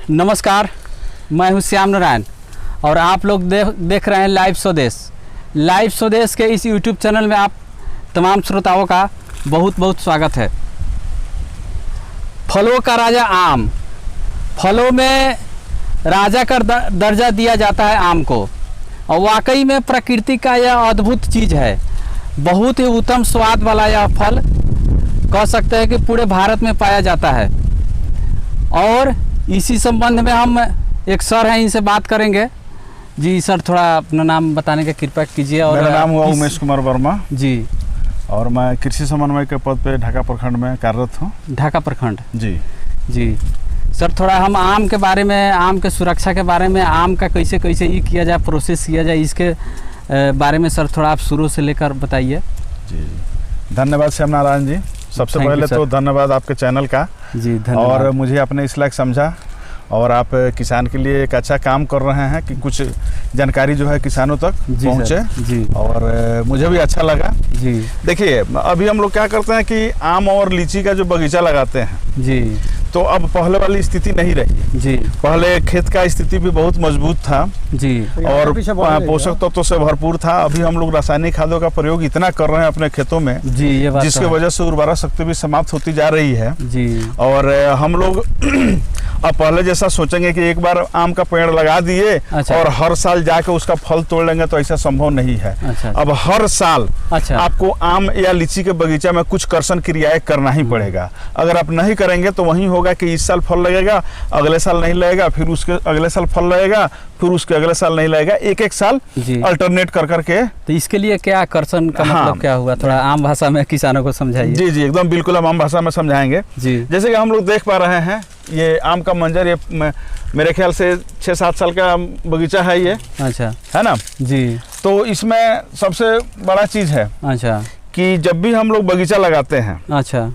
नमस्कार, मैं हूं श्याम नारायण और आप लोग देख रहे हैं लाइव स्वदेश। लाइव स्वदेश के इस यूट्यूब चैनल में आप तमाम श्रोताओं का बहुत बहुत स्वागत है। फलों का राजा आम, फलों में राजा का दर्जा दिया जाता है आम को, और वाकई में प्रकृति का यह अद्भुत चीज़ है। बहुत ही उत्तम स्वाद वाला यह फल कह सकते हैं कि पूरे भारत में पाया जाता है। और इसी संबंध में हम एक सर हैं, इनसे बात करेंगे। जी सर, थोड़ा अपना नाम बताने का कृपा कीजिए। और मेरा नाम हुआ उमेश कुमार वर्मा जी, और मैं कृषि समन्वय के पद पे ढाका प्रखंड में कार्यरत हूँ। ढाका प्रखंड जी सर, थोड़ा हम आम के बारे में, आम के सुरक्षा के बारे में, आम का कैसे कैसे ये किया जाए, प्रोसेस किया जाए, इसके बारे में सर थोड़ा आप शुरू से लेकर बताइए। जी, धन्यवाद श्याम नारायण जी। सबसे पहले तो धन्यवाद आपके चैनल का जी, धन्यवाद। और मुझे अपने इस लायक समझा, और आप किसान के लिए एक अच्छा काम कर रहे हैं कि कुछ जानकारी जो है किसानों तक पहुँचे जी, और मुझे भी अच्छा लगा जी। देखिए, अभी हम लोग क्या करते हैं कि आम और लीची का जो बगीचा लगाते हैं जी, तो अब पहले वाली स्थिति नहीं रही जी। पहले खेत का स्थिति भी बहुत मजबूत था जी, और पोषक तत्वों से भरपूर था। अभी हम लोग रासायनिक खादों का प्रयोग इतना कर रहे हैं अपने खेतों में जी, ये बात जिसके वजह से उर्वरा शक्ति भी समाप्त होती जा रही है जी। और हम लोग अब पहले जैसा सोचेंगे कि एक बार आम का पेड़ लगा दिए और हर साल जाके उसका फल तोड़ लेंगे, तो ऐसा संभव नहीं है। अब हर साल आपको आम या लीची के बगीचा में कुछ कर्षण क्रियाएं करना ही पड़ेगा। अगर आप नहीं करेंगे तो वही होगा कि इस साल फल लगेगा, अगले साल नहीं लगेगा, फिर उसके अगले साल फल लगेगा, फिर उसके अगले साल नहीं लगेगा, एक साल अल्टरनेट कर करके। तो इसके लिए क्या कर्षण का मतलब क्या हुआ, थोड़ा आम भाषा में किसानों को समझाइए। जी जी, एकदम बिल्कुल हम आम भाषा में समझाएंगे जी। जैसे कि हम लोग देख पा रहे हैं ये आम का मंजर, ये मेरे ख्याल से 6-7 साल का बगीचा है ये। अच्छा, है ना जी। तो इसमें सबसे बड़ा चीज है अच्छा कि जब भी हम लोग बगीचा लगाते हैं, अच्छा,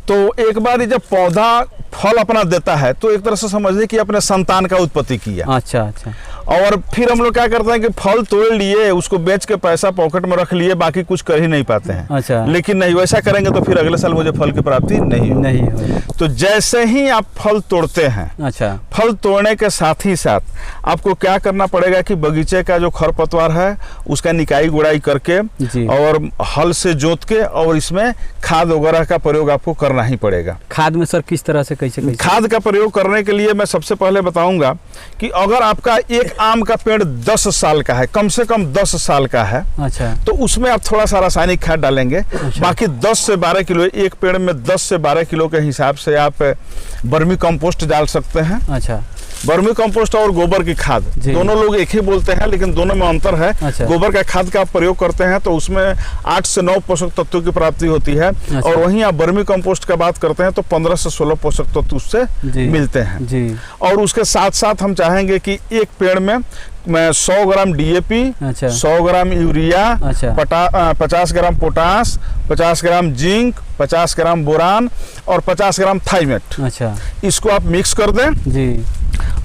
तो एक बार जब पौधा फल अपना देता है तो एक तरह से समझिए कि अपने संतान का उत्पत्ति किया। अच्छा अच्छा। और फिर हम लोग क्या करते हैं कि फल तोड़ लिए, उसको बेच के पैसा पॉकेट में रख लिए, बाकी कुछ कर ही नहीं पाते हैं। अच्छा। लेकिन नहीं, वैसा करेंगे तो फिर अगले साल मुझे फल की प्राप्ति नहीं हो। तो जैसे ही आप फल तोड़ते हैं, अच्छा, फल तोड़ने के साथ ही साथ आपको क्या करना पड़ेगा कि बगीचे का जो खरपतवार है उसका निकाई गुड़ाई करके और हल से जोत के, और इसमें खाद वगैरह का प्रयोग आपको करना ही पड़ेगा। खाद में सर किस तरह से कैसे? खाद का प्रयोग करने के लिए मैं सबसे पहले बताऊंगा कि अगर आपका एक आम का पेड़ 10 साल का है, कम से कम 10 साल का है, अच्छा, तो उसमें आप थोड़ा सा रासायनिक खाद डालेंगे। अच्छा। बाकी 10 से 12 किलो, एक पेड़ में 10 से 12 किलो के हिसाब से आप वर्मी कंपोस्ट डाल सकते हैं। अच्छा, वर्मी कंपोस्ट और गोबर की खाद दोनों लोग एक ही बोलते हैं, लेकिन दोनों में अंतर है। अच्छा। गोबर का खाद का आप प्रयोग करते हैं तो उसमें 8 से 9 पोषक तत्वों की प्राप्ति होती है। अच्छा। और वहीं आप वर्मी कंपोस्ट का बात करते हैं तो 15 से 16 पोषक तत्व उससे मिलते हैं जी। और उसके साथ साथ हम चाहेंगे कि एक पेड़ में 100 gram DAP, 100 gram urea, 50 gram potash, 50 gram zinc, 50 gram boron और 50 ग्राम थाइमेट, अच्छा, इसको आप मिक्स कर दें जी।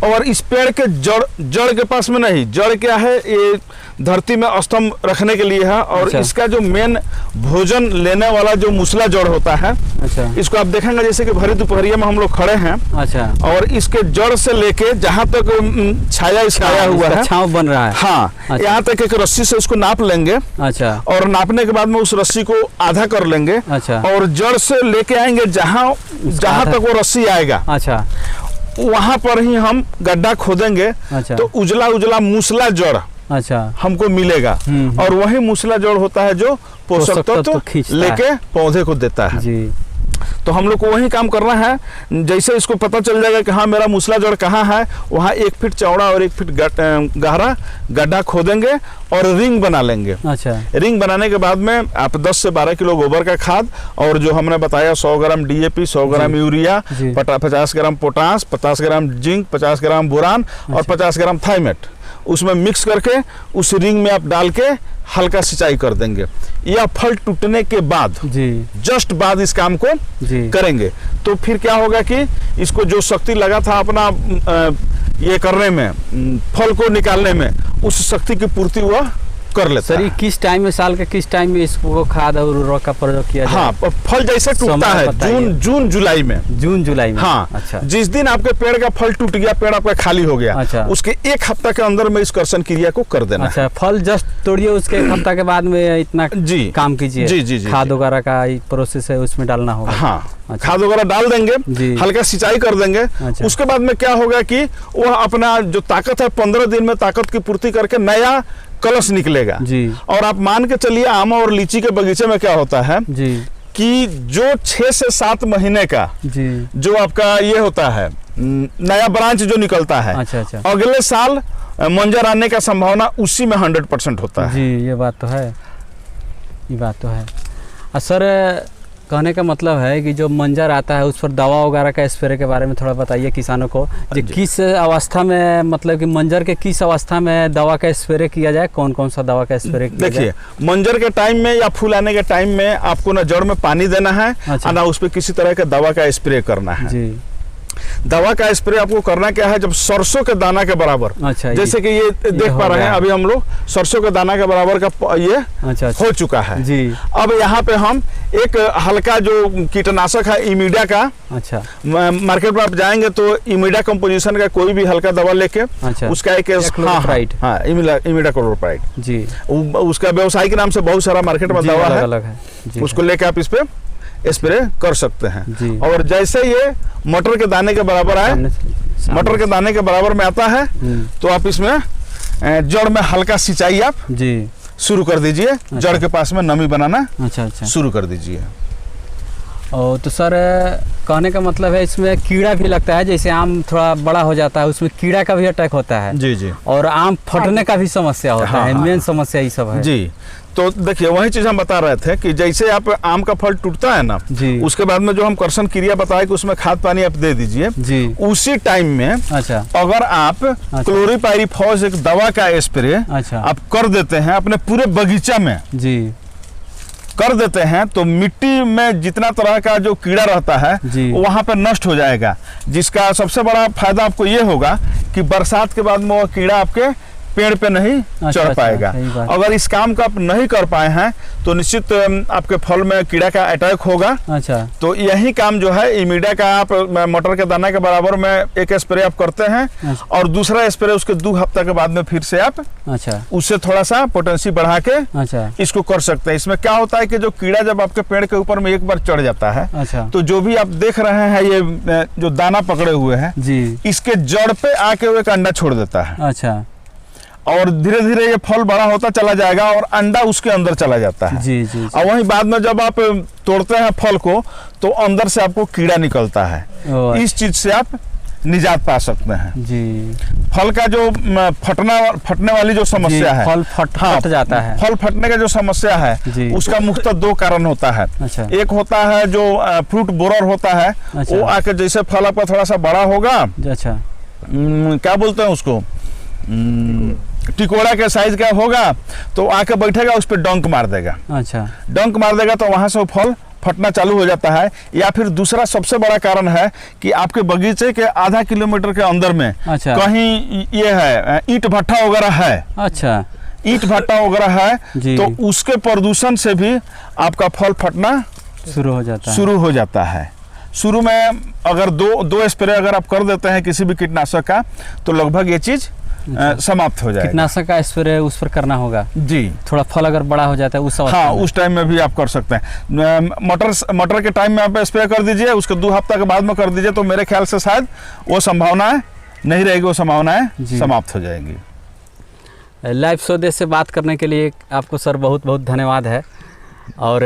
और इस पेड़ के जड़ के पास में नहीं, जड़ क्या है, ये धरती में स्तंभ रखने के लिए है। और अच्छा। इसका जो मेन भोजन लेने वाला जो मुसला जड़ होता है, अच्छा, इसको आप देखेंगे जैसे कि भरी दोपहरिया में हम लोग खड़े हैं, अच्छा, और इसके जड़ से लेके जहाँ तक छाया छाया हुआ है, छांव बन रहा है, हाँ, अच्छा, यहाँ तक एक रस्सी से उसको नाप लेंगे। अच्छा, और नापने के बाद में उस रस्सी को आधा कर लेंगे। अच्छा, और जड़ से लेके आएंगे जहाँ तक वो रस्सी आएगा, अच्छा, वहां पर ही हम गड्ढा खोदेंगे। अच्छा। तो उजला उजला मूसला जड़, अच्छा, हमको मिलेगा। और वही मूसला जड़ होता है जो पोषक तत्व लेके पौधे को देता है जी। तो हम लोग को वही काम करना है। जैसे इसको पता चल जाएगा कि हाँ मेरा मूसला जड़ कहाँ है, वहाँ 1 फीट चौड़ा और 1 फीट गहरा गड्ढा खोदेंगे और रिंग बना लेंगे। अच्छा, रिंग बनाने के बाद में आप 10 से 12 किलो गोबर का खाद और जो हमने बताया 100 gram DAP, 100 gram urea, 50 gram potash, 50 gram zinc, 50 gram boron और 50 ग्राम थाइमेट उसमें मिक्स करके उस रिंग में आप डाल के हल्का सिंचाई कर देंगे। या फल टूटने के बाद जस्ट बाद इस काम को करेंगे तो फिर क्या होगा कि इसको जो शक्ति लगा था अपना ये करने में, फल को निकालने में, उस शक्ति की पूर्ति वह कर लेता सर, है। ये किस टाइम में, साल के किस टाइम में इसको खाद और उर्वरक का प्रयोग किया जाए? हाँ, फल जैसे टूटता है जून जुलाई में। जून जुलाई में, हाँ। अच्छा। जिस दिन आपके पेड़ का फल टूट गया, पेड़ आपका खाली हो गया, अच्छा, उसके एक हफ्ता के अंदर में इस कर्षण क्रिया को कर देना। अच्छा, फल जस्ट तोड़िए, उसके एक हफ्ता के बाद में इतना जी काम कीजिए। जी जी जी, खाद वगैरह का प्रोसेस है, उसमें डालना होगा। हाँ, अच्छा। खाद वगैरह डाल देंगे, हल्का सिंचाई कर देंगे। अच्छा। उसके बाद में क्या होगा कि वह अपना जो ताकत है 15 दिन में ताकत की पूर्ति करके नया कलश निकलेगा जी। और आप मान के चलिए आम और लीची के बगीचे में क्या होता है जी कि जो 6 से 7 महीने का जी जो आपका ये होता है नया ब्रांच जो निकलता है, अच्छा अच्छा, अगले साल मंजर आने का संभावना उसी में 100% होता है। जी, ये बात तो है, ये बात तो है। सर, कहने का मतलब है कि जो मंजर आता है उस पर दवा वगैरह का स्प्रे के बारे में थोड़ा बताइए किसानों को, कि किस अवस्था में, मतलब कि मंजर के किस अवस्था में दवा का स्प्रे किया जाए, कौन कौन सा दवा का स्प्रे किया जाए? देखिए, मंजर के टाइम में या फूल आने के टाइम में आपको ना जड़ में पानी देना है, अच्छा, ना उस पर किसी तरह का दवा का स्प्रे करना है। जी। दवा का स्प्रे आपको करना क्या है, जब सरसों के दाना के बराबर, अच्छा, जैसे कि ये देख पा रहे हैं अभी हम लोग सरसों के दाना के बराबर का ये अच्छा हो चुका है जी। अब यहाँ पे हम एक हल्का जो कीटनाशक है इमीडा का, अच्छा, मार्केट में आप जाएंगे तो इमीडा कंपोजिशन का कोई भी हल्का दवा लेके, अच्छा, उसका एक इमीडा क्लोरोप्राइड जी, उसका व्यवसायिक नाम से बहुत सारा मार्केट में दवा है, अलग है, उसको लेके आप इस पे स्प्रे कर सकते हैं। जी। और जैसे ये मटर के दाने के बराबर आए, मटर के दाने के बराबर में आता है, तो आप इसमें जड़ में हल्का सिंचाई आप जी शुरू कर दीजिए। अच्छा। जड़ के पास में नमी बनाना अच्छा अच्छा शुरू कर दीजिए। और तो सर, कहने का मतलब है इसमें कीड़ा भी लगता है, जैसे आम थोड़ा बड़ा हो जाता है उसमें कीड़ा का भी अटैक होता है। जी जी। और आम फटने का भी समस्या होता है, मेन समस्या ये सब है जी। तो देखिए, वही चीज हम बता रहे थे कि जैसे आप आम का फल टूटता है ना जी, उसके बाद में जो हम कर्षण क्रिया बताए कि उसमें खाद पानी आप दे दीजिए जी, उसी टाइम में अच्छा, अगर आप क्लोरीपाइरीफॉस एक दवा का स्प्रे अच्छा, आप कर देते हैं अपने पूरे बगीचा में जी कर देते हैं, तो मिट्टी में जितना तरह का जो कीड़ा रहता है वहां पर नष्ट हो जाएगा, जिसका सबसे बड़ा फायदा आपको ये होगा कि बरसात के बाद में वो कीड़ा आपके पेड़ पे नहीं चढ़ पाएगा। अगर इस काम को आप नहीं कर पाए हैं तो निश्चित आपके फल में कीड़ा का अटैक होगा। अच्छा, तो यही काम जो है इमीडा का आप मटर के दाना के बराबर में एक स्प्रे आप करते हैं। अच्छा। और दूसरा स्प्रे उसके 2 हफ्ता के बाद में फिर से आप अच्छा उससे थोड़ा सा पोटेंसी बढ़ा के अच्छा इसको कर सकते हैं। इसमें क्या होता है कि जो कीड़ा जब आपके पेड़ के ऊपर में एक बार चढ़ जाता है, अच्छा, तो जो भी आप देख रहे हैं ये जो दाना पकड़े हुए हैं जी, इसके जड़ पे आके वो एक अंडा छोड़ देता है। अच्छा, और धीरे धीरे ये फल बड़ा होता चला जाएगा और अंडा उसके अंदर चला जाता है। जी, जी, जी। और वहीं बाद में जब आप तोड़ते हैं फल को तो अंदर से आपको कीड़ा निकलता है। इस चीज से आप निजात पा सकते हैं जी। फल का जो फटने वाली जो समस्या है, फल फट जाता है, फल फटने का जो समस्या है उसका मुख्यतः 2 कारण होता है। अच्छा। एक होता है जो फ्रूट बोरर होता है। अच्छा। वो आके जैसे फल आपका थोड़ा सा बड़ा होगा, अच्छा, क्या बोलते हैं उसको, टिकोड़ा के साइज का होगा, तो आके बैठेगा उस पर डंक मार देगा। अच्छा, डंक मार देगा तो वहां से वो फल फटना चालू हो जाता है। या फिर दूसरा सबसे बड़ा कारण है कि आपके बगीचे के आधा किलोमीटर के अंदर में अच्छा कहीं ये है ईंट भट्टा वगैरह है। अच्छा, ईंट भट्टा वगैरह है तो उसके प्रदूषण से भी आपका फल फटना शुरू हो जाता है। शुरू में अगर दो स्प्रे अगर आप कर देते हैं किसी भी कीटनाशक का तो लगभग ये चीज समाप्त हो जाएगा। कीटनाशक का स्प्रे उस पर करना होगा जी। थोड़ा फल अगर बड़ा हो जाता है उस उस टाइम में भी आप कर सकते हैं। मटर के टाइम में आप स्प्रे कर दीजिए, उसके 2 हफ्ता के बाद में कर दीजिए तो मेरे ख्याल से शायद वो संभावनाएं नहीं रहेगी, वो संभावनाएं समाप्त हो जाएंगी। लाइव स्वदेश से बात करने के लिए आपको सर बहुत बहुत धन्यवाद है और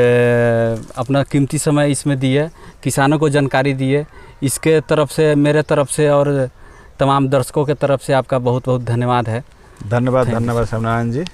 अपना कीमती समय इसमें दिए, किसानों को जानकारी दिए। इसके तरफ से, मेरे तरफ से और तमाम दर्शकों के तरफ से आपका बहुत बहुत धन्यवाद है। धन्यवाद श्यामनारायण जी।